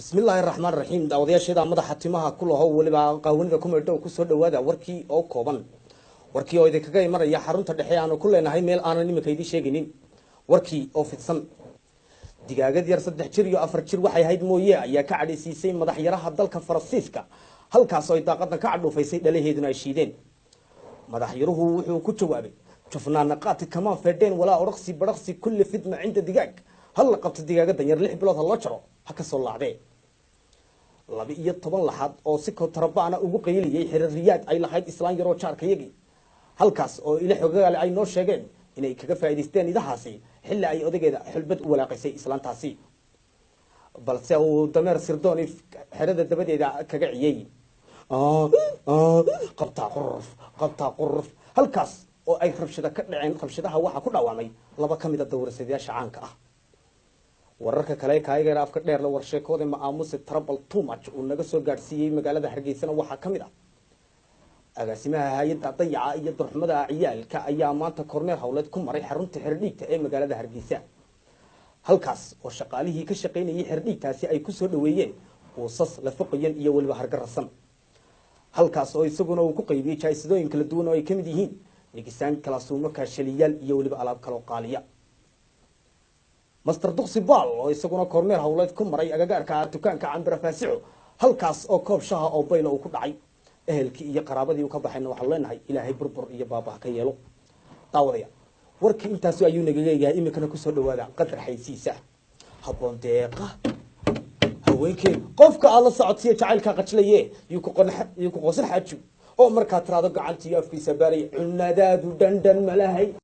بسم الله الرحمن الرحيم داودياشيدا madaxa timaha kulaho waliba qaawanida kumeedho ku soo dhawaada warkii oo kooban warkii oo idinkaga imanaya xarunta dhexe aan ku leenahay meel aan nimankaydii sheeginin warkii oo fidsan digaagad yar 3 jir iyo 4 jir waxay ahayd mooyee ayaa ka cadhaysiisay madax yaraha dalka Faransiiska halkaas oo daaqadan ka cadhuufaysay dhalaheeduna ay shiideen madax yaruhu wuxuu ku jawaabay jufnaana qaati kama fedeen walaa orqsi barqsi kulli fidma cinda digaag hal qabta digaagada yar 6 bilood loo jaro haka soo laacday 12 laxad oo si ko tarabaana ugu qayliyay xiriiriyad ay lahayd islaan yaro jaarkayagi halkaas oo ila xogaal ay noo sheegeen inay kaga faa'iideysteen idahaasi xilli ay odageeda xilbad u walaaqisay islaantaasi balse uu dameer sirdooni xirada dabadeeda kaga ciyay qabta qurf halkaas oo ay rabshada ka dhaceen rabshadaha waxa ku dhaawamay laba kamid ah dawrasadayaasha caanka ah wararka kale kaageera afka dheer la warsheekooda maamuus trouble too much oo naga soo gaarsiiyay magaalada Hargeysa waxa kamid ah agaasimaha hay'adda dayaca iyo durxumada ciyaalka ayaa maanta korneer hawleed ku maray xarunta xirdhiigta ee magaalada Hargeysa halkaas oo shaqaalihii ka shaqeynayay xirdhiigtaasi ay ku soo dhaweeyeen qoysas la fuqayeen iyo waliba hargarasan halkaas oo isaguna uu ku qaybiyay jaysadooyin kala duwan oo ay kamid yihiin nigisaan kala suumo ka shaliyaal iyo waliba alaab kala qaaliya master duqsi baal oo isaguna korneer hawleed ku maray agagaarka dukaanka Cambara Faasico halkaas oo koob shaha oo baylo uu ku dhacay ehelkii iyo qaraabadii uu ka baxayna waxa leenahay ilaahay burbur iyo baabah ka yeelo daawadaya warkii intaas ayuu naga leeyahay imikana ku soo dhawaada qadar xaysiisa haboon deeqa haweenkii qofka aad la socodsiyo jacaylka qajlaye iyo ku qosan xaaju oo marka tiraado gacantii afkiisa baaray cunadaadu dandan malahay